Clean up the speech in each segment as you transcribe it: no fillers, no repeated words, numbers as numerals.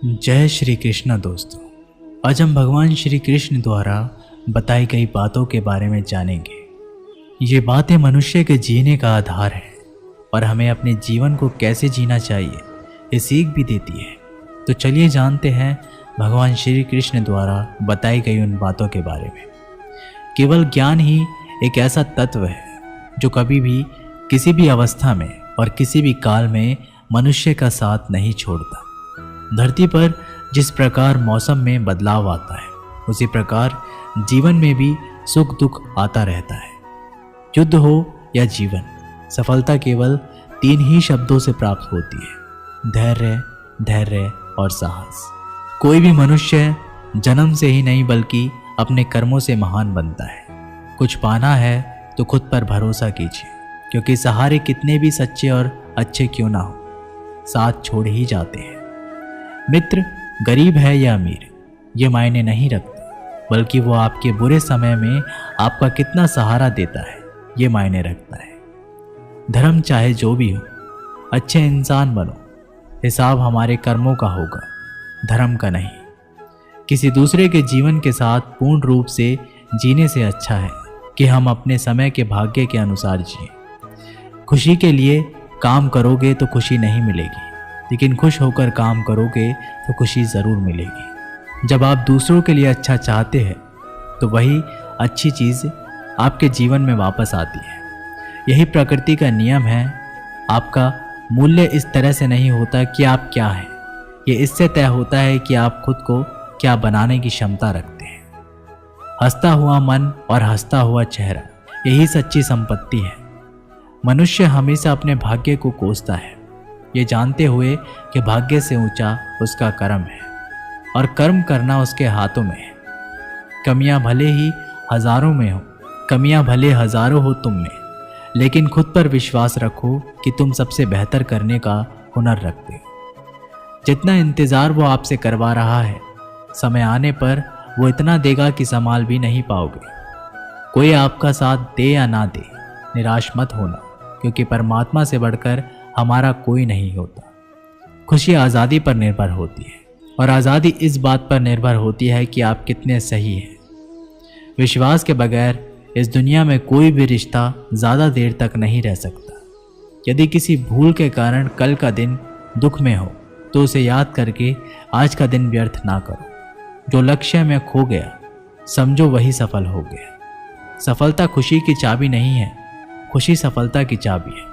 जय श्री कृष्ण दोस्तों। आज हम भगवान श्री कृष्ण द्वारा बताई गई बातों के बारे में जानेंगे। ये बातें मनुष्य के जीने का आधार है और हमें अपने जीवन को कैसे जीना चाहिए ये सीख भी देती है। तो चलिए जानते हैं भगवान श्री कृष्ण द्वारा बताई गई उन बातों के बारे में। केवल ज्ञान ही एक ऐसा तत्व है जो कभी भी किसी भी अवस्था में और किसी भी काल में मनुष्य का साथ नहीं छोड़ता। धरती पर जिस प्रकार मौसम में बदलाव आता है उसी प्रकार जीवन में भी सुख दुख आता रहता है। युद्ध हो या जीवन, सफलता केवल 3 ही शब्दों से प्राप्त होती है, धैर्य, धैर्य और साहस। कोई भी मनुष्य जन्म से ही नहीं बल्कि अपने कर्मों से महान बनता है। कुछ पाना है तो खुद पर भरोसा कीजिए, क्योंकि सहारे कितने भी सच्चे और अच्छे क्यों ना हो, साथ छोड़ ही जाते हैं। मित्र गरीब है या अमीर ये मायने नहीं रखता, बल्कि वो आपके बुरे समय में आपका कितना सहारा देता है ये मायने रखता है। धर्म चाहे जो भी हो, अच्छे इंसान बनो, हिसाब हमारे कर्मों का होगा, धर्म का नहीं। किसी दूसरे के जीवन के साथ पूर्ण रूप से जीने से अच्छा है कि हम अपने समय के भाग्य के अनुसार जिए। खुशी के लिए काम करोगे तो खुशी नहीं मिलेगी, लेकिन खुश होकर काम करोगे तो खुशी ज़रूर मिलेगी। जब आप दूसरों के लिए अच्छा चाहते हैं तो वही अच्छी चीज़ आपके जीवन में वापस आती है। यही प्रकृति का नियम है। आपका मूल्य इस तरह से नहीं होता कि आप क्या हैं, ये इससे तय होता है कि आप खुद को क्या बनाने की क्षमता रखते हैं। हंसता हुआ मन और हंसता हुआ चेहरा, यही सच्ची संपत्ति है। मनुष्य हमेशा अपने भाग्य को कोसता है, ये जानते हुए कि भाग्य से ऊंचा उसका कर्म है और कर्म करना उसके हाथों में है। कमियां भले ही हजारों में हो, कमियां भले हजारों हो तुम में, लेकिन खुद पर विश्वास रखो कि तुम सबसे बेहतर करने का हुनर रखते हो। जितना इंतज़ार वो आपसे करवा रहा है, समय आने पर वो इतना देगा कि संभाल भी नहीं पाओगे। कोई आपका साथ दे या ना दे, निराश मत होना, क्योंकि परमात्मा से बढ़कर हमारा कोई नहीं होता। खुशी आज़ादी पर निर्भर होती है और आज़ादी इस बात पर निर्भर होती है कि आप कितने सही हैं। विश्वास के बगैर इस दुनिया में कोई भी रिश्ता ज़्यादा देर तक नहीं रह सकता। यदि किसी भूल के कारण कल का दिन दुख में हो तो उसे याद करके आज का दिन व्यर्थ ना करो। जो लक्ष्य में खो गया समझो वही सफल हो गया। सफलता खुशी की चाबी नहीं है, खुशी सफलता की चाबी है।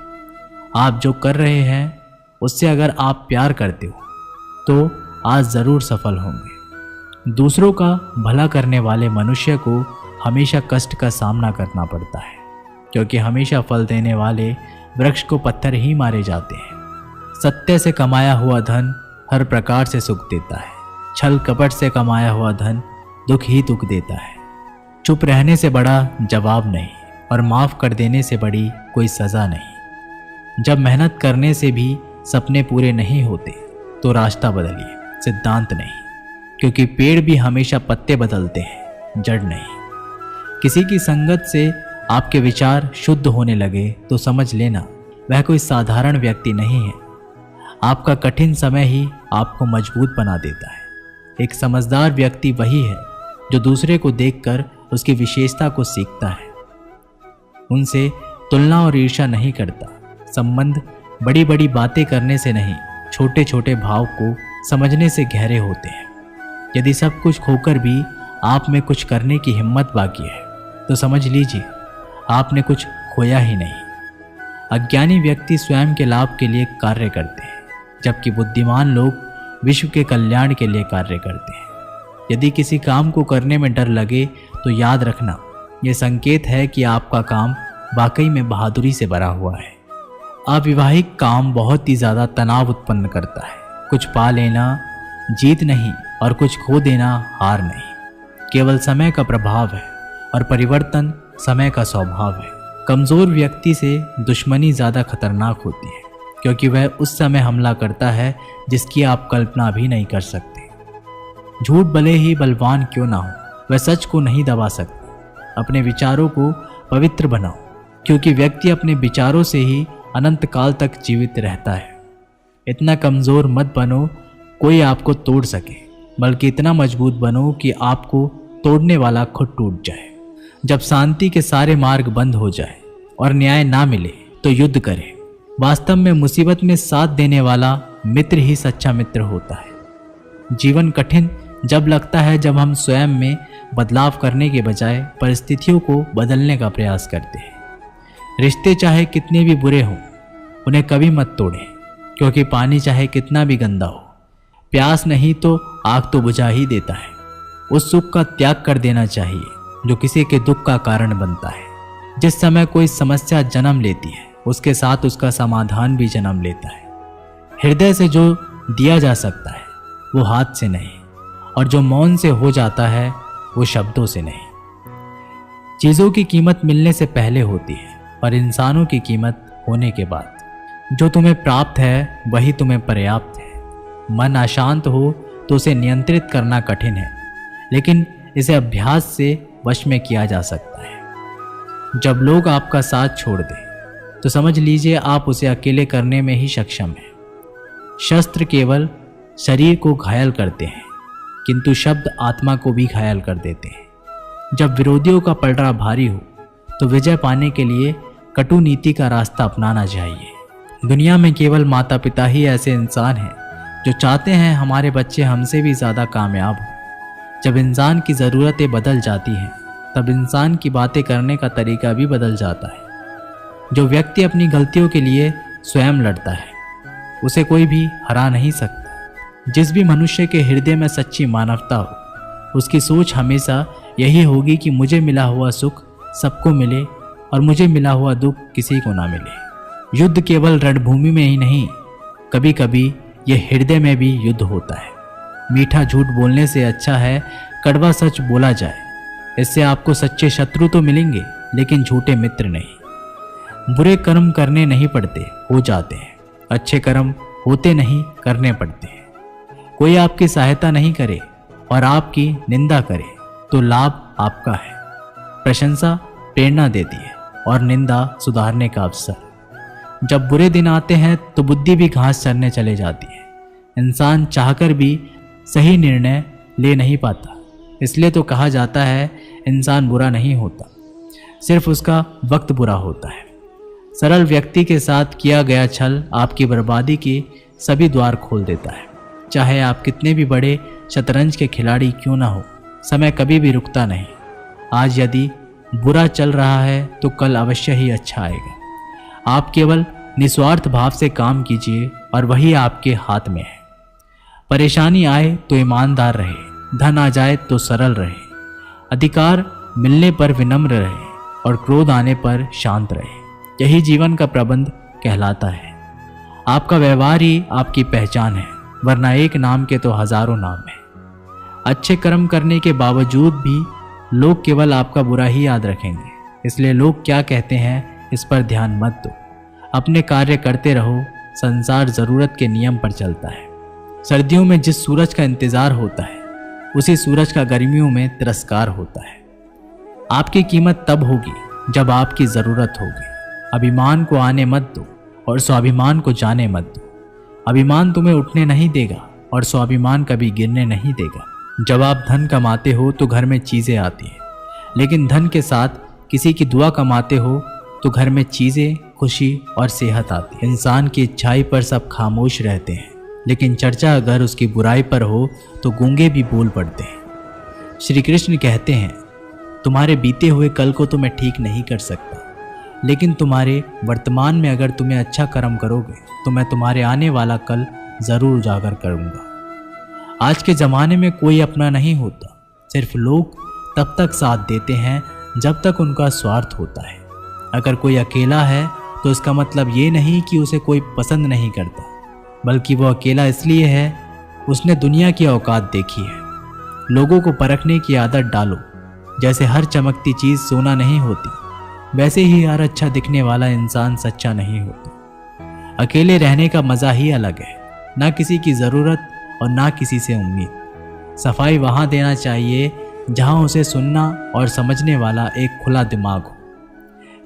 आप जो कर रहे हैं उससे अगर आप प्यार करते हो तो आज ज़रूर सफल होंगे। दूसरों का भला करने वाले मनुष्य को हमेशा कष्ट का सामना करना पड़ता है, क्योंकि हमेशा फल देने वाले वृक्ष को पत्थर ही मारे जाते हैं। सत्य से कमाया हुआ धन हर प्रकार से सुख देता है, छल कपट से कमाया हुआ धन दुख ही दुख देता है। चुप रहने से बड़ा जवाब नहीं और माफ़ कर देने से बड़ी कोई सज़ा नहीं। जब मेहनत करने से भी सपने पूरे नहीं होते तो रास्ता बदलिए, सिद्धांत नहीं, क्योंकि पेड़ भी हमेशा पत्ते बदलते हैं, जड़ नहीं। किसी की संगत से आपके विचार शुद्ध होने लगे तो समझ लेना वह कोई साधारण व्यक्ति नहीं है। आपका कठिन समय ही आपको मजबूत बना देता है। एक समझदार व्यक्ति वही है जो दूसरे को देखकर उसकी विशेषता को सीखता है, उनसे तुलना और ईर्ष्या नहीं करता। संबंध बड़ी बड़ी बातें करने से नहीं, छोटे छोटे भाव को समझने से गहरे होते हैं। यदि सब कुछ खोकर भी आप में कुछ करने की हिम्मत बाकी है तो समझ लीजिए आपने कुछ खोया ही नहीं। अज्ञानी व्यक्ति स्वयं के लाभ के लिए कार्य करते हैं, जबकि बुद्धिमान लोग विश्व के कल्याण के लिए कार्य करते हैं। यदि किसी काम को करने में डर लगे तो याद रखना यह संकेत है कि आपका काम वाकई में बहादुरी से भरा हुआ है। अविवाहिक काम बहुत ही ज़्यादा तनाव उत्पन्न करता है। कुछ पा लेना जीत नहीं और कुछ खो देना हार नहीं, केवल समय का प्रभाव है और परिवर्तन समय का स्वभाव है। कमज़ोर व्यक्ति से दुश्मनी ज़्यादा खतरनाक होती है, क्योंकि वह उस समय हमला करता है जिसकी आप कल्पना भी नहीं कर सकते। झूठ भले ही बलवान क्यों ना हो, वह सच को नहीं दबा सकता। अपने विचारों को पवित्र बनाओ, क्योंकि व्यक्ति अपने विचारों से ही अनंत काल तक जीवित रहता है। इतना कमज़ोर मत बनो कोई आपको तोड़ सके, बल्कि इतना मजबूत बनो कि आपको तोड़ने वाला खुद टूट जाए। जब शांति के सारे मार्ग बंद हो जाए और न्याय ना मिले तो युद्ध करें। वास्तव में मुसीबत में साथ देने वाला मित्र ही सच्चा मित्र होता है। जीवन कठिन जब लगता है जब हम स्वयं में बदलाव करने के बजाय परिस्थितियों को बदलने का प्रयास करते हैं। रिश्ते चाहे कितने भी बुरे हों, उन्हें कभी मत तोड़ें, क्योंकि पानी चाहे कितना भी गंदा हो, प्यास नहीं तो आग तो बुझा ही देता है। उस सुख का त्याग कर देना चाहिए जो किसी के दुख का कारण बनता है। जिस समय कोई समस्या जन्म लेती है, उसके साथ उसका समाधान भी जन्म लेता है। हृदय से जो दिया जा सकता है वो हाथ से नहीं, और जो मौन से हो जाता है वो शब्दों से नहीं। चीज़ों की कीमत मिलने से पहले होती है और इंसानों की कीमत होने के बाद। जो तुम्हें प्राप्त है वही तुम्हें पर्याप्त है। मन अशांत हो तो उसे नियंत्रित करना कठिन है, लेकिन इसे अभ्यास से वश में किया जा सकता है। जब लोग आपका साथ छोड़ दें तो समझ लीजिए आप उसे अकेले करने में ही सक्षम हैं। शस्त्र केवल शरीर को घायल करते हैं, किंतु शब्द आत्मा को भी घायल कर देते हैं। जब विरोधियों का पलड़ा भारी हो तो विजय पाने के लिए कटु नीति का रास्ता अपनाना चाहिए। दुनिया में केवल माता पिता ही ऐसे इंसान हैं जो चाहते हैं हमारे बच्चे हमसे भी ज़्यादा कामयाब हों। जब इंसान की ज़रूरतें बदल जाती हैं तब इंसान की बातें करने का तरीका भी बदल जाता है। जो व्यक्ति अपनी गलतियों के लिए स्वयं लड़ता है उसे कोई भी हरा नहीं सकता। जिस भी मनुष्य के हृदय में सच्ची मानवता हो, उसकी सोच हमेशा यही होगी कि मुझे मिला हुआ सुख सबको मिले और मुझे मिला हुआ दुख किसी को ना मिले। युद्ध केवल रणभूमि में ही नहीं, कभी कभी यह हृदय में भी युद्ध होता है। मीठा झूठ बोलने से अच्छा है कड़वा सच बोला जाए। इससे आपको सच्चे शत्रु तो मिलेंगे, लेकिन झूठे मित्र नहीं। बुरे कर्म करने नहीं पड़ते, हो जाते हैं। अच्छे कर्म होते नहीं, करने पड़ते हैं। कोई आपकी सहायता नहीं करे और आपकी निंदा करे तो लाभ आपका है। प्रशंसा प्रेरणा देती है और निंदा सुधारने का अवसर। जब बुरे दिन आते हैं तो बुद्धि भी घास चरने चले जाती है। इंसान चाहकर भी सही निर्णय ले नहीं पाता। इसलिए तो कहा जाता है इंसान बुरा नहीं होता, सिर्फ उसका वक्त बुरा होता है। सरल व्यक्ति के साथ किया गया छल आपकी बर्बादी के सभी द्वार खोल देता है। चाहे आप कितने भी बड़े शतरंज के खिलाड़ी क्यों ना हो, समय कभी भी रुकता नहीं। आज यदि बुरा चल रहा है तो कल अवश्य ही अच्छा आएगा। आप केवल निस्वार्थ भाव से काम कीजिए और वही आपके हाथ में है। परेशानी आए तो ईमानदार रहे, धन आ जाए तो सरल रहे, अधिकार मिलने पर विनम्र रहे और क्रोध आने पर शांत रहे। यही जीवन का प्रबंध कहलाता है। आपका व्यवहार ही आपकी पहचान है, वरना एक नाम के तो हजारों नाम हैं। अच्छे कर्म करने के बावजूद भी लोग केवल आपका बुरा ही याद रखेंगे। इसलिए लोग क्या कहते हैं इस पर ध्यान मत दो। अपने कार्य करते रहो। संसार जरूरत के नियम पर चलता है। सर्दियों में जिस सूरज का इंतजार होता है उसी सूरज का गर्मियों में तिरस्कार होता है। आपकी कीमत तब होगी जब आपकी जरूरत होगी। अभिमान को आने मत दो और स्वाभिमान को जाने मत दो। अभिमान तुम्हें उठने नहीं देगा और स्वाभिमान कभी गिरने नहीं देगा। जब आप धन कमाते हो तो घर में चीजें आती हैं, लेकिन धन के साथ किसी की दुआ कमाते हो तो घर में चीजें, खुशी और सेहत आती है। इंसान की इच्छाई पर सब खामोश रहते हैं, लेकिन चर्चा अगर उसकी बुराई पर हो तो गूंगे भी बोल पड़ते हैं। श्री कृष्ण कहते हैं, तुम्हारे बीते हुए कल को तो मैं ठीक नहीं कर सकता, लेकिन तुम्हारे वर्तमान में अगर तुम्हें अच्छा कर्म करोगे तो मैं तुम्हारे आने वाला कल जरूर उजागर करूंगा। आज के ज़माने में कोई अपना नहीं होता। सिर्फ लोग तब तक साथ देते हैं जब तक उनका स्वार्थ होता है। अगर कोई अकेला है तो इसका मतलब ये नहीं कि उसे कोई पसंद नहीं करता, बल्कि वो अकेला इसलिए है उसने दुनिया की औकात देखी है। लोगों को परखने की आदत डालो। जैसे हर चमकती चीज़ सोना नहीं होती, वैसे ही हर अच्छा दिखने वाला इंसान सच्चा नहीं होता। अकेले रहने का मज़ा ही अलग है। ना किसी की ज़रूरत और ना किसी से उम्मीद। सफाई वहाँ देना चाहिए जहाँ उसे सुनना और समझने वाला एक खुला दिमाग हो।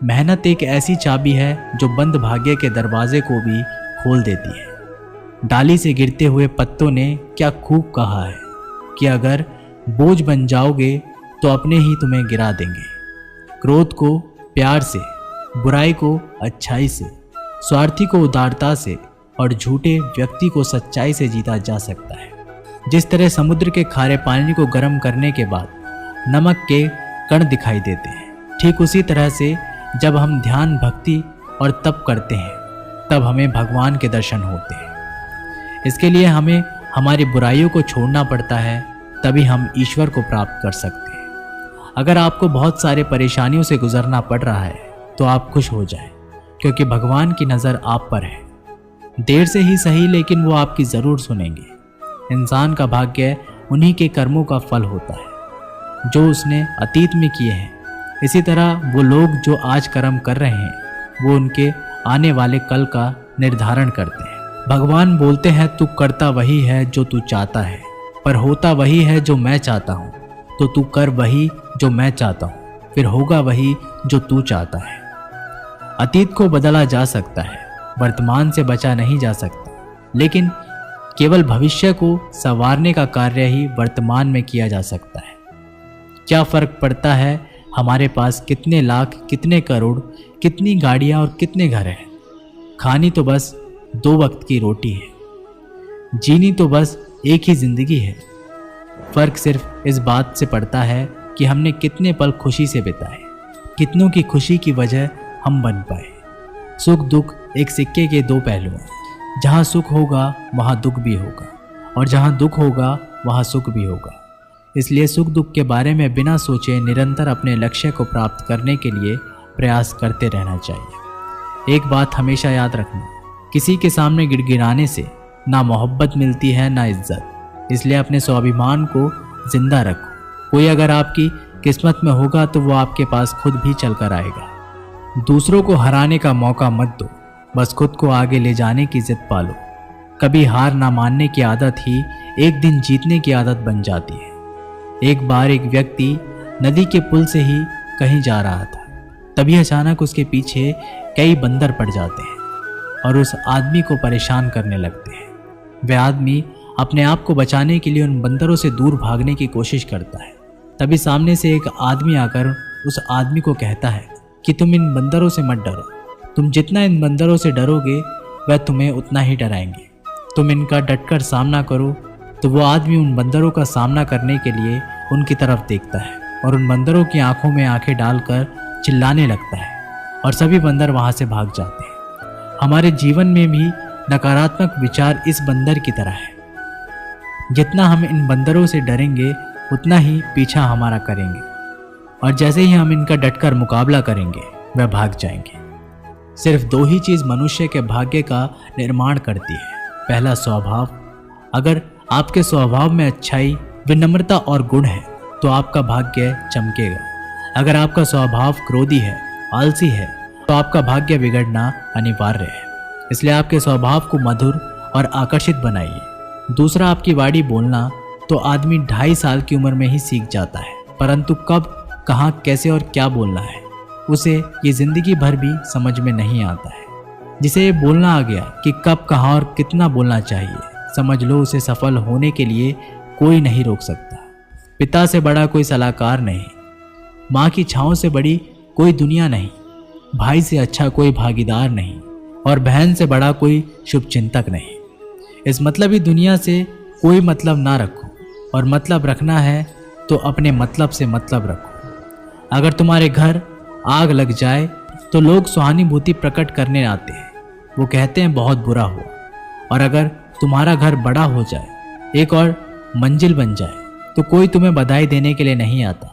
मेहनत एक ऐसी चाबी है जो बंद भाग्य के दरवाजे को भी खोल देती है। डाली से गिरते हुए पत्तों ने क्या खूब कहा है कि अगर बोझ बन जाओगे तो अपने ही तुम्हें गिरा देंगे। क्रोध को प्यार से, बुराई को अच्छाई से, स्वार्थी को उदारता से और झूठे व्यक्ति को सच्चाई से जीता जा सकता है। जिस तरह समुद्र के खारे पानी को गर्म करने के बाद नमक के कण दिखाई देते हैं, ठीक उसी तरह से जब हम ध्यान, भक्ति और तप करते हैं तब हमें भगवान के दर्शन होते हैं। इसके लिए हमें हमारी बुराइयों को छोड़ना पड़ता है, तभी हम ईश्वर को प्राप्त कर सकते हैं। अगर आपको बहुत सारे परेशानियों से गुजरना पड़ रहा है तो आप खुश हो जाएं, क्योंकि भगवान की नज़र आप पर है। देर से ही सही, लेकिन वो आपकी ज़रूर सुनेंगे। इंसान का भाग्य उन्हीं के कर्मों का फल होता है जो उसने अतीत में किए हैं। इसी तरह वो लोग जो आज कर्म कर रहे हैं वो उनके आने वाले कल का निर्धारण करते हैं। भगवान बोलते हैं, तू करता वही है जो तू चाहता है, पर होता वही है जो मैं चाहता हूँ। तो तू कर वही जो मैं चाहता हूँ, फिर होगा वही जो तू चाहता है। अतीत को बदला जा सकता है, वर्तमान से बचा नहीं जा सकता, लेकिन केवल भविष्य को संवारने का कार्य ही वर्तमान में किया जा सकता है। क्या फर्क पड़ता है हमारे पास कितने लाख, कितने करोड़, कितनी गाड़ियां और कितने घर हैं? खानी तो बस 2 वक्त की रोटी है, जीनी तो बस एक ही जिंदगी है। फर्क सिर्फ इस बात से पड़ता है कि हमने कितने पल खुशी से बिताए, कितनों की खुशी की वजह हम बन पाए। सुख दुख एक सिक्के के 2 पहलू हैं। जहाँ सुख होगा वहाँ दुख भी होगा, और जहाँ दुख होगा वहाँ सुख भी होगा। इसलिए सुख दुख के बारे में बिना सोचे निरंतर अपने लक्ष्य को प्राप्त करने के लिए प्रयास करते रहना चाहिए। एक बात हमेशा याद रखना, किसी के सामने गिड़गिड़ाने से ना मोहब्बत मिलती है ना इज्जत। इसलिए अपने स्वाभिमान को जिंदा रखो। कोई अगर आपकी किस्मत में होगा तो वो आपके पास खुद भी चलकर आएगा। दूसरों को हराने का मौका मत दो, बस खुद को आगे ले जाने की जिद पालो। कभी हार ना मानने की आदत ही एक दिन जीतने की आदत बन जाती है। एक बार एक व्यक्ति नदी के पुल से ही कहीं जा रहा था, तभी अचानक उसके पीछे कई बंदर पड़ जाते हैं और उस आदमी को परेशान करने लगते हैं। वह आदमी अपने आप को बचाने के लिए उन बंदरों से दूर भागने की कोशिश करता है। तभी सामने से एक आदमी आकर उस आदमी को कहता है कि तुम इन बंदरों से मत डरो, तुम जितना इन बंदरों से डरोगे वह तुम्हें उतना ही डराएंगे। तुम इनका डटकर सामना करो। तो वो आदमी उन बंदरों का सामना करने के लिए उनकी तरफ देखता है और उन बंदरों की आंखों में आंखें डालकर चिल्लाने लगता है और सभी बंदर वहां से भाग जाते हैं। हमारे जीवन में भी नकारात्मक विचार इस बंदर की तरह है। जितना हम इन बंदरों से डरेंगे उतना ही पीछा हमारा करेंगे, और जैसे ही हम इनका डटकर मुकाबला करेंगे वह भाग जाएंगे। सिर्फ 2 ही चीज़ मनुष्य के भाग्य का निर्माण करती है। पहला, स्वभाव। अगर आपके स्वभाव में अच्छाई, विनम्रता और गुण है तो आपका भाग्य चमकेगा। अगर आपका स्वभाव क्रोधी है, आलसी है, तो आपका भाग्य बिगड़ना अनिवार्य है। इसलिए आपके स्वभाव को मधुर और आकर्षित बनाइए। दूसरा, आपकी वाणी बोलना तो आदमी 2.5 साल की उम्र में ही सीख जाता है, परंतु कब, कहाँ, कैसे और क्या बोलना है उसे ये जिंदगी भर भी समझ में नहीं आता है। जिसे ये बोलना आ गया कि कब, कहाँ और कितना बोलना चाहिए, समझ लो उसे सफल होने के लिए कोई नहीं रोक सकता। पिता से बड़ा कोई सलाहकार नहीं, माँ की छाँव से बड़ी कोई दुनिया नहीं, भाई से अच्छा कोई भागीदार नहीं, और बहन से बड़ा कोई शुभचिंतक नहीं। इस मतलबी दुनिया से कोई मतलब ना रखो, और मतलब रखना है तो अपने मतलब से मतलब रखो। अगर तुम्हारे घर आग लग जाए तो लोग सहानुभूति प्रकट करने आते हैं, वो कहते हैं बहुत बुरा हुआ। और अगर तुम्हारा घर बड़ा हो जाए, एक और मंजिल बन जाए, तो कोई तुम्हें बधाई देने के लिए नहीं आता।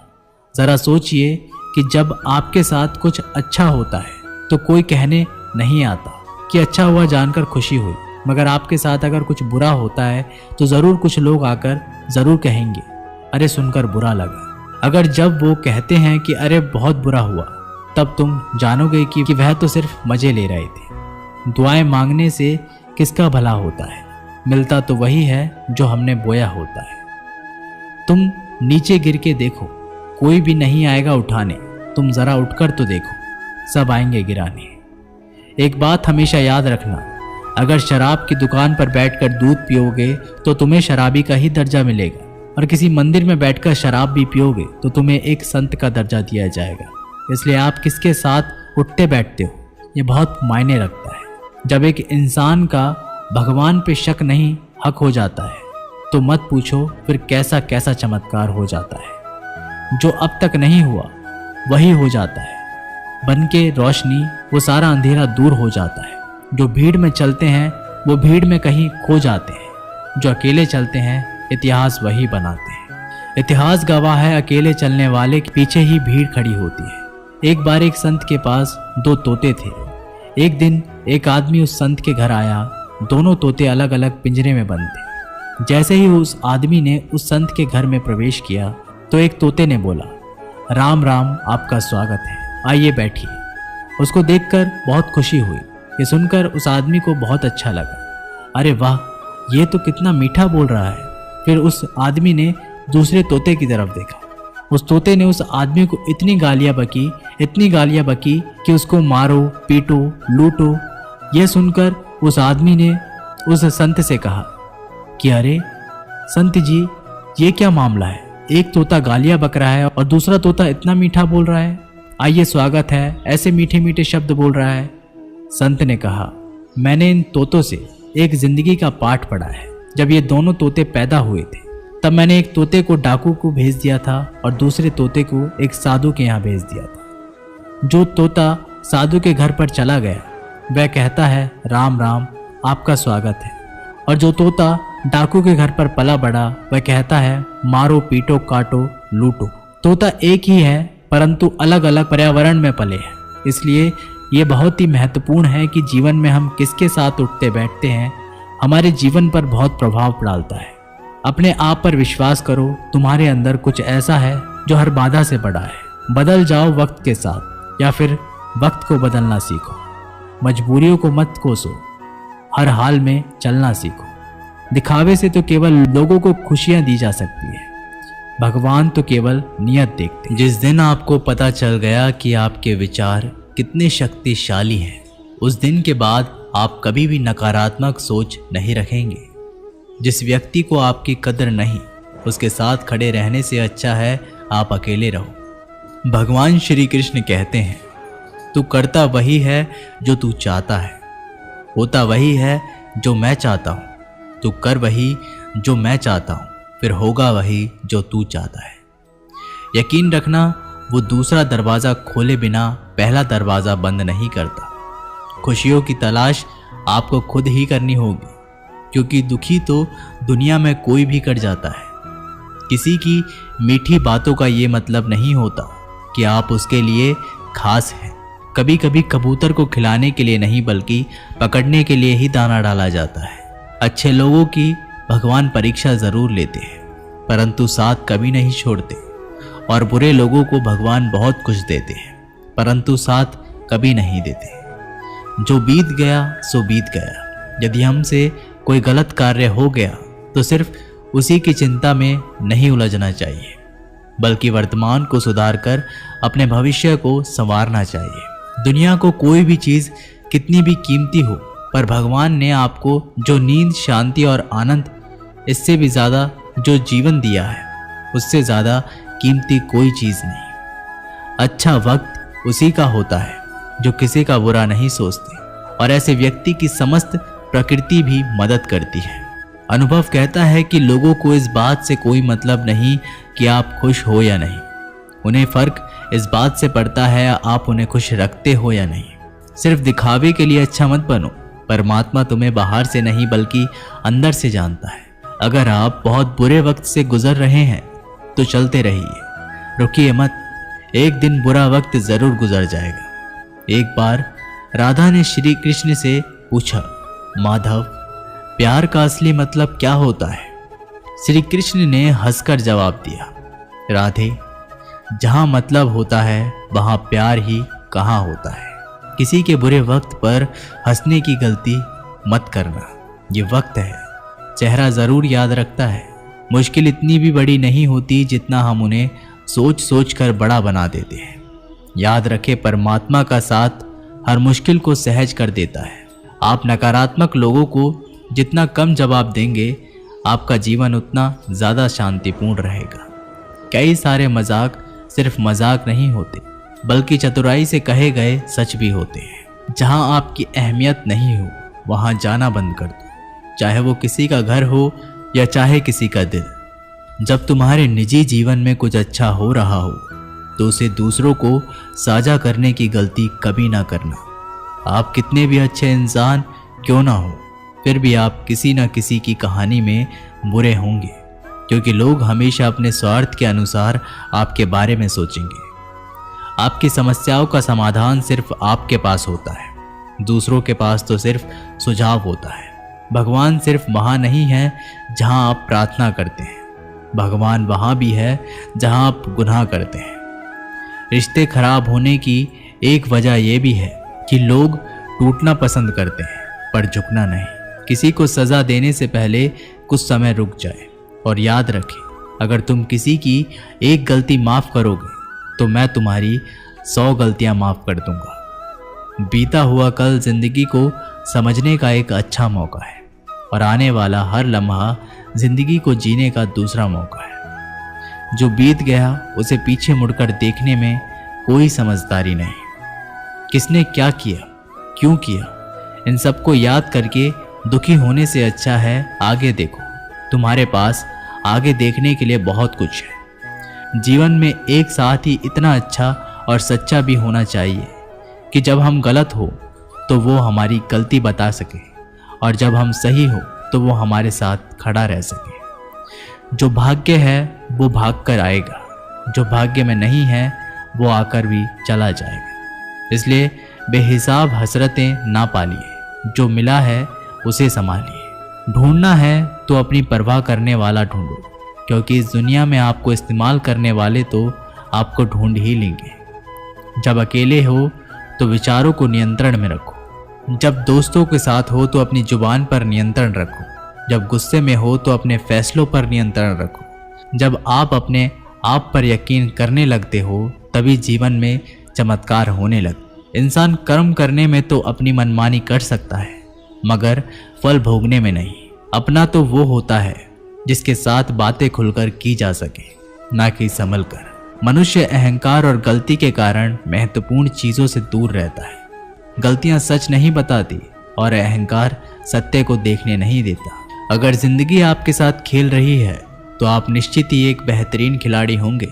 ज़रा सोचिए कि जब आपके साथ कुछ अच्छा होता है तो कोई कहने नहीं आता कि अच्छा हुआ जानकर खुशी हुई, मगर आपके साथ अगर कुछ बुरा होता है तो ज़रूर कुछ लोग आकर ज़रूर कहेंगे अरे सुनकर बुरा लगा। अगर जब वो कहते हैं कि अरे बहुत बुरा हुआ, तब तुम जानोगे कि वह तो सिर्फ मज़े ले रहे थे। दुआएं मांगने से किसका भला होता है, मिलता तो वही है जो हमने बोया होता है। तुम नीचे गिर के देखो, कोई भी नहीं आएगा उठाने। तुम ज़रा उठकर तो देखो, सब आएंगे गिराने। एक बात हमेशा याद रखना, अगर शराब की दुकान पर बैठकर दूध पियोगे तो तुम्हें शराबी का ही दर्जा मिलेगा, और किसी मंदिर में बैठकर शराब भी पियोगे तो तुम्हें एक संत का दर्जा दिया जाएगा। इसलिए आप किसके साथ उठते बैठते हो ये बहुत मायने रखता है। जब एक इंसान का भगवान पे शक नहीं हक हो जाता है तो मत पूछो फिर कैसा कैसा चमत्कार हो जाता है। जो अब तक नहीं हुआ वही हो जाता है। बन के रोशनी वो सारा अंधेरा दूर हो जाता है। जो भीड़ में चलते हैं वो भीड़ में कहीं खो जाते हैं। जो अकेले चलते हैं इतिहास वही बनाते हैं। इतिहास गवाह है अकेले चलने वाले के पीछे ही भीड़ खड़ी होती है। एक बार एक संत के पास 2 तोते थे। एक दिन एक आदमी उस संत के घर आया। दोनों तोते अलग अलग पिंजरे में बंद थे। जैसे ही उस आदमी ने उस संत के घर में प्रवेश किया तो एक तोते ने बोला, राम राम, आपका स्वागत है, आइए बैठिए। उसको देखकर बहुत खुशी हुई। ये सुनकर उस आदमी को बहुत अच्छा लगा। अरे वाह, ये तो कितना मीठा बोल रहा है। फिर उस आदमी ने दूसरे तोते की तरफ देखा। उस तोते ने उस आदमी को इतनी गालियां बकी कि उसको मारो, पीटो, लूटो। यह सुनकर उस आदमी ने उस संत से कहा कि अरे संत जी, ये क्या मामला है? एक तोता गालियां बक रहा है और दूसरा तोता इतना मीठा बोल रहा है, आइए स्वागत है, ऐसे मीठे मीठे शब्द बोल रहा है। संत ने कहा, मैंने इन तोतों से एक जिंदगी का पाठ पढ़ा है। जब ये दोनों तोते पैदा हुए थे तब मैंने एक तोते को डाकू को भेज दिया था और दूसरे तोते को एक साधु के यहाँ भेज दिया था। जो तोता साधु के घर पर चला गया वह कहता है राम राम, आपका स्वागत है, और जो तोता डाकू के घर पर पला बड़ा वह कहता है मारो, पीटो, काटो, लूटो। तोता एक ही है परंतु अलग अलग पर्यावरण में पले हैं। इसलिए ये बहुत ही महत्वपूर्ण है कि जीवन में हम किसके साथ उठते बैठते हैं हमारे जीवन पर बहुत प्रभाव डालता है। अपने आप पर विश्वास करो, तुम्हारे अंदर कुछ ऐसा है जो हर बाधा से बड़ा है। बदल जाओ वक्त के साथ, या फिर वक्त को बदलना सीखो। मजबूरियों को मत कोसो, हर हाल में चलना सीखो। दिखावे से तो केवल लोगों को खुशियां दी जा सकती है, भगवान तो केवल नियत देखते। जिस दिन आपको पता चल गया कि आपके विचार कितने शक्तिशाली हैं, उस दिन के बाद आप कभी भी नकारात्मक सोच नहीं रखेंगे। जिस व्यक्ति को आपकी कदर नहीं, उसके साथ खड़े रहने से अच्छा है आप अकेले रहो। भगवान श्री कृष्ण कहते हैं, तू करता वही है जो तू चाहता है, होता वही है जो मैं चाहता हूँ। तू कर वही जो मैं चाहता हूँ, फिर होगा वही जो तू चाहता है। यकीन रखना, वो दूसरा दरवाज़ा खोले बिना पहला दरवाज़ा बंद नहीं करता। खुशियों की तलाश आपको खुद ही करनी होगी, क्योंकि दुखी तो दुनिया में कोई भी कर जाता है। किसी की मीठी बातों का ये मतलब नहीं होता कि आप उसके लिए खास हैं। कभी कभी कबूतर को खिलाने के लिए नहीं बल्कि पकड़ने के लिए ही दाना डाला जाता है। अच्छे लोगों की भगवान परीक्षा ज़रूर लेते हैं परंतु साथ कभी नहीं छोड़ते, और बुरे लोगों को भगवान बहुत कुछ देते हैं परंतु साथ कभी नहीं देते। जो बीत गया सो बीत गया। यदि हमसे कोई गलत कार्य हो गया तो सिर्फ उसी की चिंता में नहीं उलझना चाहिए, बल्कि वर्तमान को सुधार कर अपने भविष्य को संवारना चाहिए। दुनिया को कोई भी चीज़ कितनी भी कीमती हो, पर भगवान ने आपको जो नींद, शांति और आनंद, इससे भी ज़्यादा जो जीवन दिया है, उससे ज़्यादा कीमती कोई चीज़ नहीं। अच्छा वक्त उसी का होता है जो किसी का बुरा नहीं सोचते, और ऐसे व्यक्ति की समस्त प्रकृति भी मदद करती है। अनुभव कहता है कि लोगों को इस बात से कोई मतलब नहीं कि आप खुश हो या नहीं। उन्हें फ़र्क इस बात से पड़ता है आप उन्हें खुश रखते हो या नहीं। सिर्फ दिखावे के लिए अच्छा मत बनो। परमात्मा तुम्हें बाहर से नहीं बल्कि अंदर से जानता है। अगर आप बहुत बुरे वक्त से गुजर रहे हैं तो चलते रहिए, रुकिए मत। एक दिन बुरा वक्त ज़रूर गुजर जाएगा। एक बार राधा ने श्री कृष्ण से पूछा, माधव, प्यार का असली मतलब क्या होता है? श्री कृष्ण ने हंसकर जवाब दिया, राधे, जहाँ मतलब होता है वहाँ प्यार ही कहाँ होता है। किसी के बुरे वक्त पर हंसने की गलती मत करना। ये वक्त है, चेहरा ज़रूर याद रखता है। मुश्किल इतनी भी बड़ी नहीं होती जितना हम उन्हें सोच सोच कर बड़ा बना देते हैं। याद रखें, परमात्मा का साथ हर मुश्किल को सहज कर देता है। आप नकारात्मक लोगों को जितना कम जवाब देंगे, आपका जीवन उतना ज़्यादा शांतिपूर्ण रहेगा। कई सारे मजाक सिर्फ मजाक नहीं होते, बल्कि चतुराई से कहे गए सच भी होते हैं। जहां आपकी अहमियत नहीं हो, वहां जाना बंद कर दो, चाहे वो किसी का घर हो या चाहे किसी का दिल। जब तुम्हारे निजी जीवन में कुछ अच्छा हो रहा हो, तो उसे दूसरों को साझा करने की गलती कभी ना करना। आप कितने भी अच्छे इंसान क्यों ना हो, फिर भी आप किसी न किसी की कहानी में बुरे होंगे, क्योंकि लोग हमेशा अपने स्वार्थ के अनुसार आपके बारे में सोचेंगे। आपकी समस्याओं का समाधान सिर्फ आपके पास होता है, दूसरों के पास तो सिर्फ सुझाव होता है। भगवान सिर्फ वहाँ नहीं है जहाँ आप प्रार्थना करते हैं, भगवान वहाँ भी है जहाँ आप गुनाह करते हैं। रिश्ते खराब होने की एक वजह यह भी है कि लोग टूटना पसंद करते हैं, पर झुकना नहीं। किसी को सज़ा देने से पहले कुछ समय रुक जाए और याद रखें, अगर तुम किसी की एक गलती माफ़ करोगे तो मैं तुम्हारी 100 गलतियां माफ़ कर दूंगा। बीता हुआ कल जिंदगी को समझने का एक अच्छा मौका है, और आने वाला हर लम्हा जिंदगी को जीने का दूसरा मौका है। जो बीत गया उसे पीछे मुड़कर देखने में कोई समझदारी नहीं। किसने क्या किया, क्यों किया, इन सबको याद करके दुखी होने से अच्छा है आगे देखो। तुम्हारे पास आगे देखने के लिए बहुत कुछ है। जीवन में एक साथ ही इतना अच्छा और सच्चा भी होना चाहिए कि जब हम गलत हो तो वो हमारी गलती बता सके, और जब हम सही हो तो वो हमारे साथ खड़ा रह सके। जो भाग्य है वो भाग कर आएगा, जो भाग्य में नहीं है वो आकर भी चला जाएगा। इसलिए बेहिसाब हसरतें ना पालिए, जो मिला है उसे संभालिए। ढूंढना है तो अपनी परवाह करने वाला ढूंढो, क्योंकि इस दुनिया में आपको इस्तेमाल करने वाले तो आपको ढूंढ ही लेंगे। जब अकेले हो तो विचारों को नियंत्रण में रखो, जब दोस्तों के साथ हो तो अपनी जुबान पर नियंत्रण रखो, जब गुस्से में हो तो अपने फैसलों पर नियंत्रण रखो। जब आप अपने आप पर यकीन करने लगते हो तभी जीवन में चमत्कार होने लगते। इंसान कर्म करने में तो अपनी मनमानी कर सकता है, मगर फल भोगने में नहीं। अपना तो वो होता है जिसके साथ बातें खुलकर की जा सके, ना कि संभल कर। मनुष्य अहंकार और गलती के कारण महत्वपूर्ण चीजों से दूर रहता है। गलतियां सच नहीं बताती और अहंकार सत्य को देखने नहीं देता। अगर जिंदगी आपके साथ खेल रही है तो आप निश्चित ही एक बेहतरीन खिलाड़ी होंगे।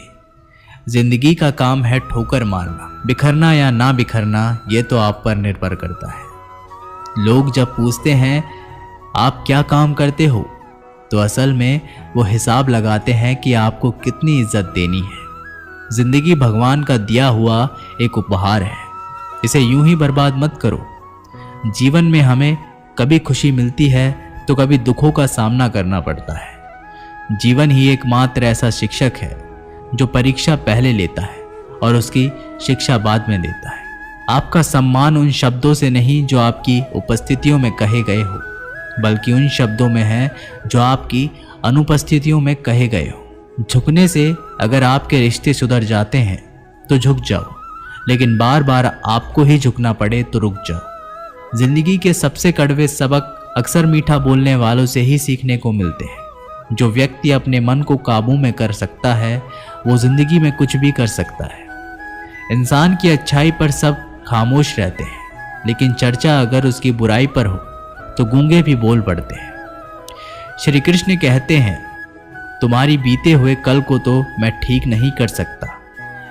जिंदगी का काम है ठोकर मारना, बिखरना या ना बिखरना ये तो आप पर निर्भर करता है। लोग जब पूछते हैं आप क्या काम करते हो, तो असल में वो हिसाब लगाते हैं कि आपको कितनी इज्जत देनी है। जिंदगी भगवान का दिया हुआ एक उपहार है, इसे यूं ही बर्बाद मत करो। जीवन में हमें कभी खुशी मिलती है तो कभी दुखों का सामना करना पड़ता है। जीवन ही एकमात्र ऐसा शिक्षक है जो परीक्षा पहले लेता है और उसकी शिक्षा बाद में देता है। आपका सम्मान उन शब्दों से नहीं जो आपकी उपस्थितियों में कहे गए हो, बल्कि उन शब्दों में है जो आपकी अनुपस्थितियों में कहे गए हो। झुकने से अगर आपके रिश्ते सुधर जाते हैं तो झुक जाओ, लेकिन बार बार आपको ही झुकना पड़े तो रुक जाओ। जिंदगी के सबसे कड़वे सबक अक्सर मीठा बोलने वालों से ही सीखने को मिलते हैं। जो व्यक्ति अपने मन को काबू में कर सकता है वो जिंदगी में कुछ भी कर सकता है। इंसान की अच्छाई पर सब खामोश रहते हैं, लेकिन चर्चा अगर उसकी बुराई पर हो तो गूंगे भी बोल पड़ते हैं। श्री कृष्ण कहते हैं तुम्हारी बीते हुए कल को तो मैं ठीक नहीं कर सकता,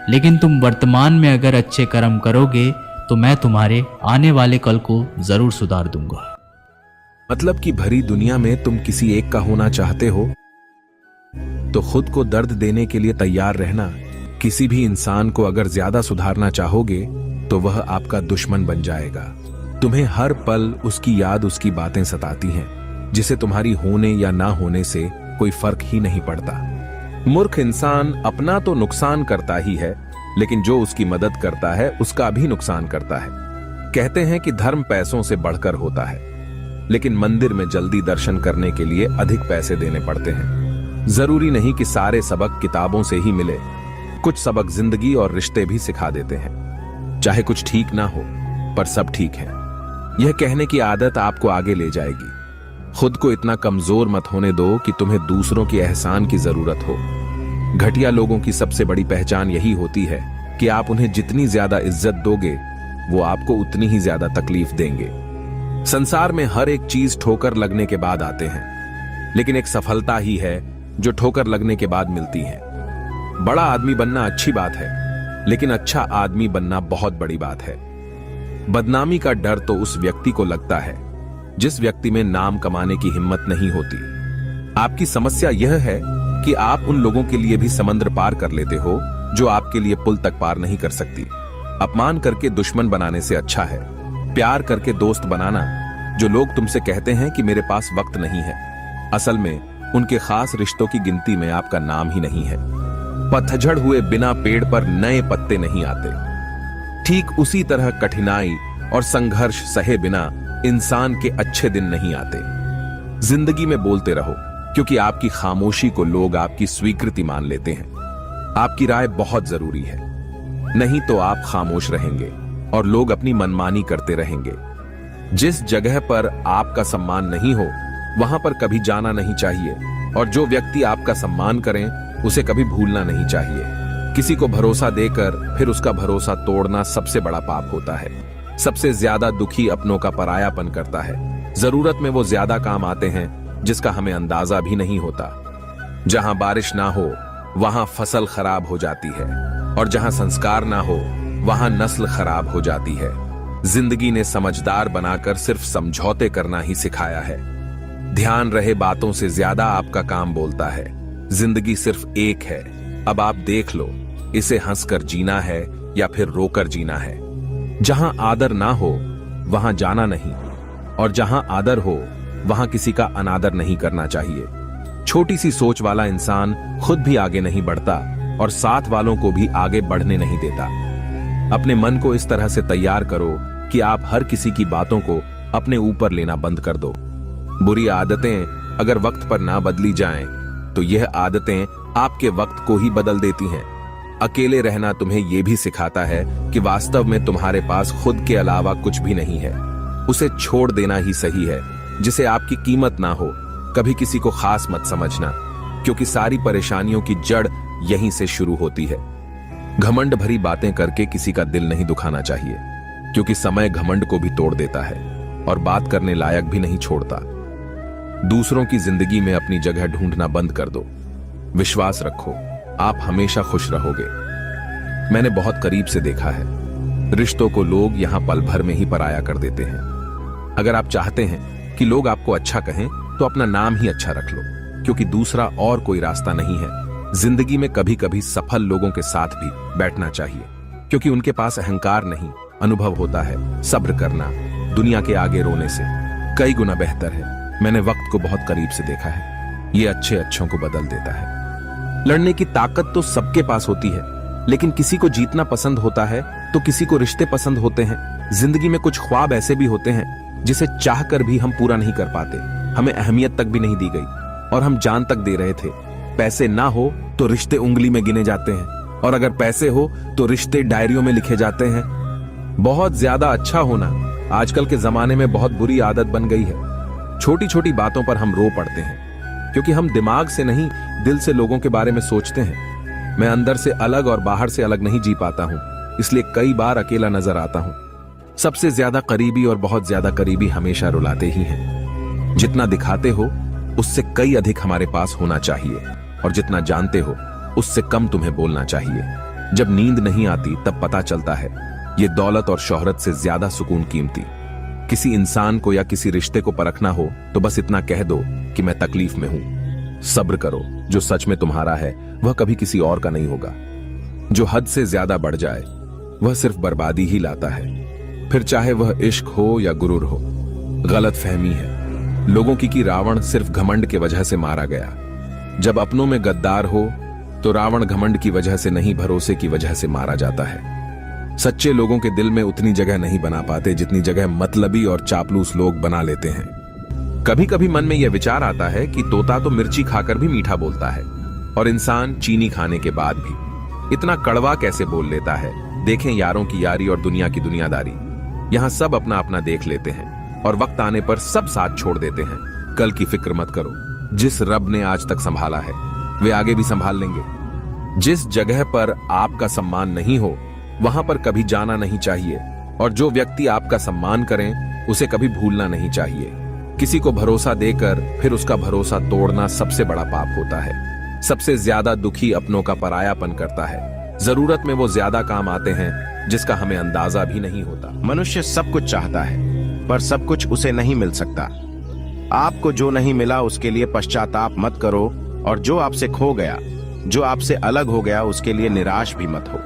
लेकिन तुम वर्तमान में अगर अच्छे कर्म करोगे तो मैं तुम्हारे आने वाले कल को जरूर सुधार दूंगा। मतलब कि भरी दुनिया में तुम किसी एक का होना चाहते हो तो खुद को दर्द देने के लिए तैयार रहना। किसी भी इंसान को अगर ज्यादा सुधारना चाहोगे तो वह आपका दुश्मन बन जाएगा। तुम्हें हर पल उसकी याद, उसकी बातें सताती हैं, जिसे तुम्हारी होने या ना होने से कोई फर्क ही नहीं पड़ता। मूर्ख इंसान अपना तो नुकसान करता ही है, लेकिन जो उसकी मदद करता है उसका भी नुकसान करता है। कहते हैं कि धर्म पैसों से बढ़कर होता है, लेकिन मंदिर में जल्दी दर्शन करने के लिए अधिक पैसे देने पड़ते हैं। जरूरी नहीं कि सारे सबक किताबों से ही मिले, कुछ सबक जिंदगी और रिश्ते भी सिखा देते हैं। चाहे कुछ ठीक ना हो पर सब ठीक है। यह कहने की आदत आपको आगे ले जाएगी। खुद को इतना कमजोर मत होने दो कि तुम्हें दूसरों के एहसान की जरूरत हो। घटिया लोगों की सबसे बड़ी पहचान यही होती है कि आप उन्हें जितनी ज्यादा इज्जत दोगे वो आपको उतनी ही ज्यादा तकलीफ देंगे। संसार में हर एक चीज ठोकर लगने के बाद आते हैं, लेकिन एक सफलता ही है जो ठोकर लगने के बाद मिलती है। बड़ा आदमी बनना अच्छी बात है, लेकिन अच्छा आदमी बनना बहुत बड़ी बात है। बदनामी का डर तो उस व्यक्ति को लगता है जिस व्यक्ति में नाम कमाने की हिम्मत नहीं होती। आपकी समस्या यह है कि आप उन लोगों के लिए भी समंदर पार कर लेते हो जो आपके लिए पुल तक पार नहीं कर सकती। अपमान करके दुश्मन बनाने से अच्छा है प्यार करके दोस्त बनाना। जो लोग तुमसे कहते हैं कि मेरे पास वक्त नहीं है, असल में उनके खास रिश्तों की गिनती में आपका नाम ही नहीं है। पतझड़ हुए बिना पेड़ पर नए पत्ते नहीं आते। ठीक उसी तरह कठिनाई और संघर्ष सहे बिना इंसान के अच्छे दिन नहीं आते। जिंदगी में बोलते रहो, क्योंकि आपकी खामोशी को लोग आपकी स्वीकृति मान लेते हैं। आपकी राय बहुत जरूरी है, नहीं तो आप खामोश रहेंगे और लोग अपनी मनमानी करते रहेंगे। जिस जगह पर आपका सम्मान नहीं हो वहां पर कभी जाना नहीं चाहिए, और जो व्यक्ति आपका सम्मान करें उसे कभी भूलना नहीं चाहिए। किसी को भरोसा देकर फिर उसका भरोसा तोड़ना सबसे बड़ा पाप होता है। सबसे ज्यादा दुखी अपनों का परायापन करता है। जरूरत में वो ज्यादा काम आते हैं जिसका हमें अंदाजा भी नहीं होता। जहां बारिश ना हो वहां फसल खराब हो जाती है, और जहां संस्कार ना हो वहां नस्ल खराब हो जाती है। जिंदगी ने समझदार बनाकर सिर्फ समझौते करना ही सिखाया है। ध्यान रहे, बातों से ज्यादा आपका काम बोलता है। जिंदगी सिर्फ एक है, अब आप देख लो इसे हंसकर जीना है या फिर रोकर जीना है। जहां आदर ना हो वहां जाना नहीं, और जहां आदर हो वहां किसी का अनादर नहीं करना चाहिए। छोटी सी सोच वाला इंसान खुद भी आगे नहीं बढ़ता और साथ वालों को भी आगे बढ़ने नहीं देता। अपने मन को इस तरह से तैयार करो कि आप हर किसी की बातों को अपने ऊपर लेना बंद कर दो। बुरी आदतें अगर वक्त पर ना बदली जाएं, तो यह आदतें आपके वक्त को ही बदल देती हैं। अकेले रहना तुम्हें यह भी सिखाता है कि वास्तव में तुम्हारे पास खुद के अलावा कुछ भी नहीं है। उसे छोड़ देना ही सही है। जिसे आपकी कीमत ना हो कभी किसी को खास मत समझना, क्योंकि सारी परेशानियों की जड़ यहीं से शुरू होती है। घमंड भरी बातें करके किसी का दिल नहीं दुखाना चाहिए, क्योंकि समय घमंड को भी तोड़ देता है और बात करने लायक भी नहीं छोड़ता। दूसरों की जिंदगी में अपनी जगह ढूंढना बंद कर दो। विश्वास रखो, आप हमेशा खुश रहोगे। मैंने बहुत करीब से देखा है, रिश्तों को लोग यहां पल भर में ही पराया कर देते हैं। अगर आप चाहते हैं कि लोग आपको अच्छा कहें तो अपना नाम ही अच्छा रख लो, क्योंकि दूसरा और कोई रास्ता नहीं है। जिंदगी में कभी कभी सफल लोगों के साथ भी बैठना चाहिए, क्योंकि उनके पास अहंकार नहीं, अनुभव होता है। सब्र करना दुनिया के आगे रोने से कई गुना बेहतर है। मैंने वक्त को बहुत करीब से देखा है, ये अच्छे अच्छों को बदल देता है। लड़ने की ताकत तो सबके पास होती है, लेकिन किसी को जीतना पसंद होता है तो किसी को रिश्ते पसंद होते हैं। जिंदगी में कुछ ख्वाब ऐसे भी होते हैं जिसे चाहकर भी हम पूरा नहीं कर पाते। हमें अहमियत तक भी नहीं दी गई और हम जान तक दे रहे थे। पैसे ना हो तो रिश्ते उंगली में गिने जाते हैं, और अगर पैसे हो तो रिश्ते डायरियों में लिखे जाते हैं। बहुत ज्यादा अच्छा होना आजकल के जमाने में बहुत बुरी आदत बन गई है। छोटी छोटी बातों पर हम रो पड़ते हैं, क्योंकि हम दिमाग से नहीं दिल से लोगों के बारे में सोचते हैं। मैं अंदर से अलग और बाहर से अलग नहीं जी पाता हूं, इसलिए कई बार अकेला नजर आता हूं। सबसे ज्यादा करीबी और बहुत ज्यादा करीबी हमेशा रुलाते ही हैं। जितना दिखाते हो उससे कई अधिक हमारे पास होना चाहिए, और जितना जानते हो उससे कम तुम्हें बोलना चाहिए। जब नींद नहीं आती तब पता चलता है ये दौलत और शोहरत से ज्यादा सुकून कीमती। किसी इंसान को या किसी रिश्ते को परखना हो तो बस इतना कह दो कि मैं तकलीफ में हूं। सब्र करो, जो सच में तुम्हारा है वह कभी किसी और का नहीं होगा। जो हद से ज्यादा बढ़ जाए वह सिर्फ बर्बादी ही लाता है, फिर चाहे वह इश्क हो या गुरूर हो। गलत फहमी है लोगों की कि रावण सिर्फ घमंड के वजह से मारा गया। जब अपनों में गद्दार हो तो रावण घमंड की वजह से नहीं, भरोसे की वजह से मारा जाता है। सच्चे लोगों के दिल में उतनी जगह नहीं बना पाते जितनी जगह मतलबी और चापलूस लोग बना लेते हैं। कभी कभी मन में यह विचार आता है कि तोता तो मिर्ची खाकर भी मीठा बोलता है, और इंसान चीनी खाने के बाद भी इतना कड़वा कैसे बोल लेता है। देखें यारों की यारी और दुनिया की दुनियादारी। यहाँ सब अपना अपना देख लेते हैं और वक्त आने पर सब साथ छोड़ देते हैं। कल की फिक्र मत करो, जिस रब ने आज तक संभाला है वे आगे भी संभाल लेंगे। जिस जगह पर आपका सम्मान नहीं हो वहां पर कभी जाना नहीं चाहिए, और जो व्यक्ति आपका सम्मान करें उसे कभी भूलना नहीं चाहिए। किसी को भरोसा देकर फिर उसका भरोसा तोड़ना सबसे बड़ा पाप होता है। सबसे ज्यादा दुखी अपनों का परायापन करता है। जरूरत में वो ज्यादा काम आते हैं जिसका हमें अंदाजा भी नहीं होता। मनुष्य सब कुछ चाहता है पर सब कुछ उसे नहीं मिल सकता। आपको जो नहीं मिला उसके लिए पश्चाताप मत करो, और जो आपसे खो गया, जो आपसे अलग हो गया, उसके लिए निराश भी मत हो।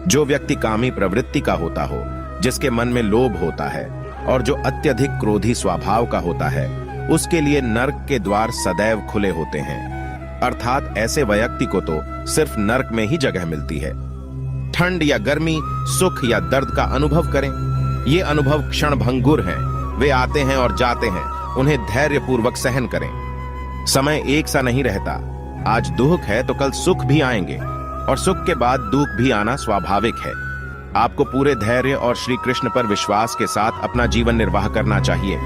जो व्यक्ति कामी प्रवृत्ति का होता हो, जिसके मन में लोभ होता है और जो अत्यधिक क्रोधी स्वभाव का होता है, उसके लिए नर्क के द्वार सदैव खुले होते हैं। अर्थात ऐसे व्यक्ति को तो सिर्फ नर्क में ही जगह मिलती है। ठंड या गर्मी, सुख या दर्द का अनुभव करें। ये अनुभव क्षण भंगुर हैं, वे आते हैं और जाते हैं, उन्हें धैर्यपूर्वक सहन करें। समय एक सा नहीं रहता। आज दुख है तो कल सुख भी आएंगे, और सुख के बाद दुख भी आना स्वाभाविक है। आपको पूरे धैर्य और श्री कृष्ण पर विश्वास के साथ अपना जीवन निर्वाह करना चाहिए।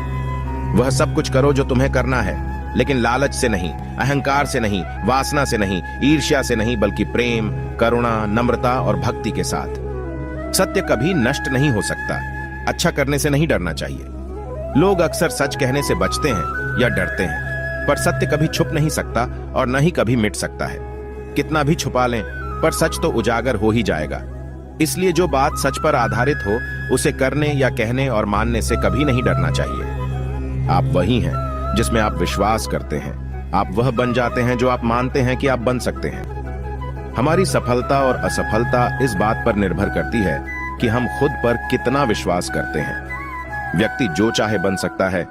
वह सब कुछ करो जो तुम्हें करना है, लेकिन लालच से नहीं, अहंकार से नहीं, वासना से नहीं, ईर्ष्या से नहीं, बल्कि प्रेम, करुणा, नम्रता और भक्ति के साथ। सत्य कभी नष्ट नहीं हो सकता। अच्छा करने से नहीं डरना चाहिए। लोग अक्सर सच कहने से बचते हैं या डरते हैं, पर सत्य कभी छुप नहीं सकता और न ही कभी मिट सकता है। कितना भी छुपा लें पर सच तो उजागर हो ही जाएगा। इसलिए जो बात सच पर आधारित हो उसे करने या कहने और मानने से कभी नहीं डरना चाहिए। आप वही हैं जिसमें आप विश्वास करते हैं। आप वह बन जाते हैं जो आप मानते हैं कि आप बन सकते हैं। हमारी सफलता और असफलता इस बात पर निर्भर करती है कि हम खुद पर कितना विश्वास करते हैं। व्यक्ति जो चाहे बन सकता है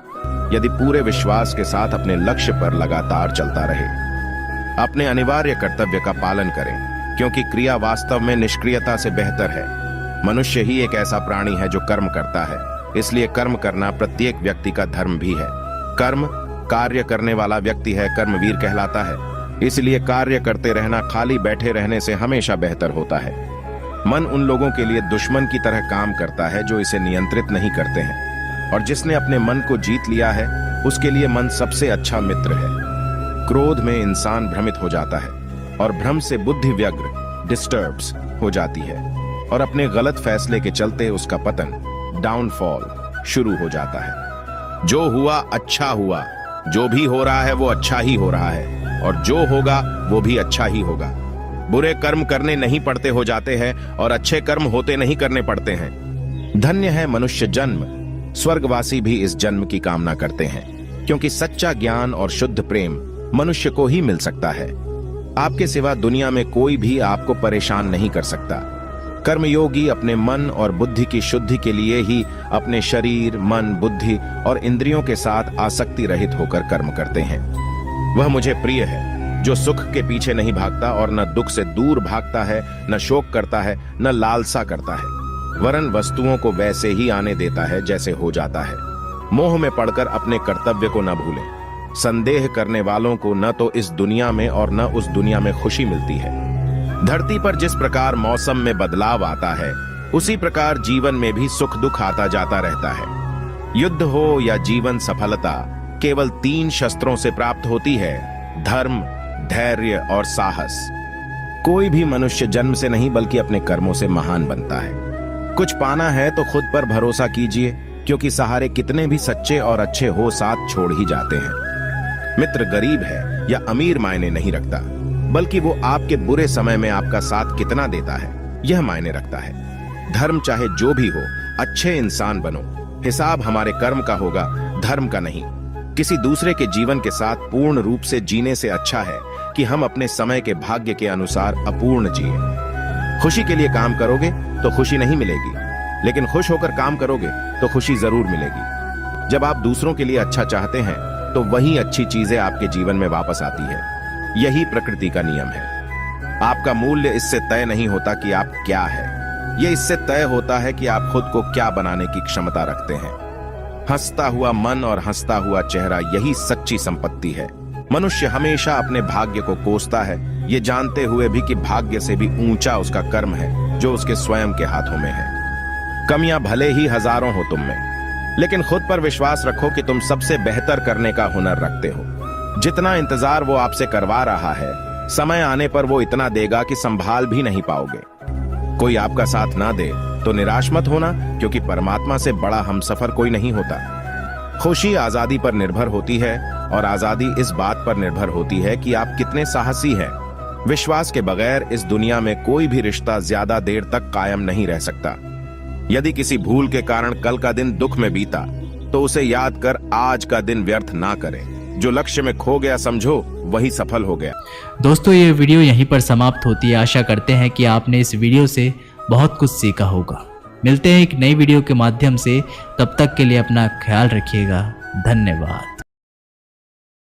यदि पूरे विश्वास के साथ अपने लक्ष्य पर लगातार चलता रहे। अपने अनिवार्य कर्तव्य का पालन करें, क्योंकि क्रिया वास्तव में निष्क्रियता से बेहतर है। मनुष्य ही एक ऐसा प्राणी है जो कर्म करता है, इसलिए कर्म करना प्रत्येक व्यक्ति का धर्म भी है। कर्म कार्य करने वाला व्यक्ति है, कर्मवीर कहलाता है। इसलिए कार्य करते रहना खाली बैठे रहने से हमेशा बेहतर होता है। मन उन लोगों के लिए दुश्मन की तरह काम करता है जो इसे नियंत्रित नहीं करते हैं, और जिसने अपने मन को जीत लिया है उसके लिए मन सबसे अच्छा मित्र है। क्रोध में इंसान भ्रमित हो जाता है, और भ्रम से बुद्धि व्यग्र डिस्टर्ब्स हो जाती है, और अपने गलत फैसले के चलते उसका पतन, डाउनफॉल शुरू हो जाता है। जो हुआ अच्छा हुआ, जो भी हो रहा है वो अच्छा ही हो रहा है, और जो होगा वो भी अच्छा ही होगा। बुरे कर्म करने नहीं पड़ते हो जाते हैं, और अच्छे कर्म होते नहीं करने पड़ते हैं। धन्य है मनुष्य जन्म। स्वर्गवासी भी इस जन्म की कामना करते हैं, क्योंकि सच्चा ज्ञान और शुद्ध प्रेम मनुष्य को ही मिल सकता है। आपके सिवा दुनिया में कोई भी आपको परेशान नहीं कर सकता। कर्मयोगी अपने मन और बुद्धि की शुद्धि के लिए ही अपने शरीर, मन, बुद्धि और इंद्रियों के साथ आसक्ति रहित होकर कर्म करते हैं। वह मुझे प्रिय है जो सुख के पीछे नहीं भागता और न दुख से दूर भागता है, न शोक करता है, न लालसा करता है, वरन वस्तुओं को वैसे ही आने देता है जैसे हो जाता है। मोह में पड़कर अपने कर्तव्य को न भूलें। संदेह करने वालों को न तो इस दुनिया में और न उस दुनिया में खुशी मिलती है। धरती पर जिस प्रकार मौसम में बदलाव आता है, उसी प्रकार जीवन में भी सुख दुख आता जाता रहता है। युद्ध हो या जीवन सफलता केवल 3 शस्त्रों से प्राप्त होती है: धर्म, धैर्य और साहस। कोई भी मनुष्य जन्म से नहीं बल्कि अपने कर्मों से महान बनता है। कुछ पाना है तो खुद पर भरोसा कीजिए, क्योंकि सहारे कितने भी सच्चे और अच्छे हो साथ छोड़ ही जाते हैं। मित्र गरीब है या अमीर मायने नहीं रखता, बल्कि वो आपके बुरे समय में आपका साथ कितना देता है यह मायने रखता है। धर्म चाहे जो भी हो, अच्छे इंसान बनो। हिसाब हमारे कर्म का होगा, धर्म का नहीं। किसी दूसरे के जीवन के साथ पूर्ण रूप से जीने से अच्छा है कि हम अपने समय के भाग्य के अनुसार अपूर्ण जिए। खुशी के लिए काम करोगे तो खुशी नहीं मिलेगी, लेकिन खुश होकर काम करोगे तो खुशी जरूर मिलेगी। जब आप दूसरों के लिए अच्छा चाहते हैं तो वही अच्छी चीजें आपके जीवन में वापस आती है। यही प्रकृति का नियम है। आपका मूल्य इससे तय नहीं होता कि आप क्या है, यह इससे तय होता है कि आप खुद को क्या बनाने की क्षमता रखते हैं। हंसता हुआ मन और हंसता हुआ चेहरा, यही सच्ची संपत्ति है। मनुष्य हमेशा अपने भाग्य को कोसता है, ये जानते हुए भी कि भाग्य से भी ऊंचा उसका कर्म है जो उसके स्वयं के हाथों में है। कमियां भले ही हजारों हो तुम में, लेकिन खुद पर विश्वास रखो कि तुम सबसे बेहतर करने का हुनर रखते हो। जितना इंतजार वो आपसे करवा रहा है, समय आने पर वो इतना देगा कि संभाल भी नहीं पाओगे। कोई आपका साथ ना दे तो निराश मत होना, क्योंकि परमात्मा से बड़ा हमसफर कोई नहीं होता। खुशी आजादी पर निर्भर होती है, और आजादी इस बात पर निर्भर होती है कि आप कितने साहसी हैं। विश्वास के बगैर इस दुनिया में कोई भी रिश्ता ज्यादा देर तक कायम नहीं रह सकता। यदि किसी भूल के कारण कल का दिन दुख में बीता, तो उसे याद कर आज का दिन व्यर्थ ना करें। जो लक्ष्य में खो गया समझो वही सफल हो गया। दोस्तों, ये वीडियो यहीं पर समाप्त होती है। आशा करते हैं कि आपने इस वीडियो से बहुत कुछ सीखा होगा। मिलते हैं एक नई वीडियो के माध्यम से, तब तक के लिए अपना ख्याल रखिएगा। धन्यवाद।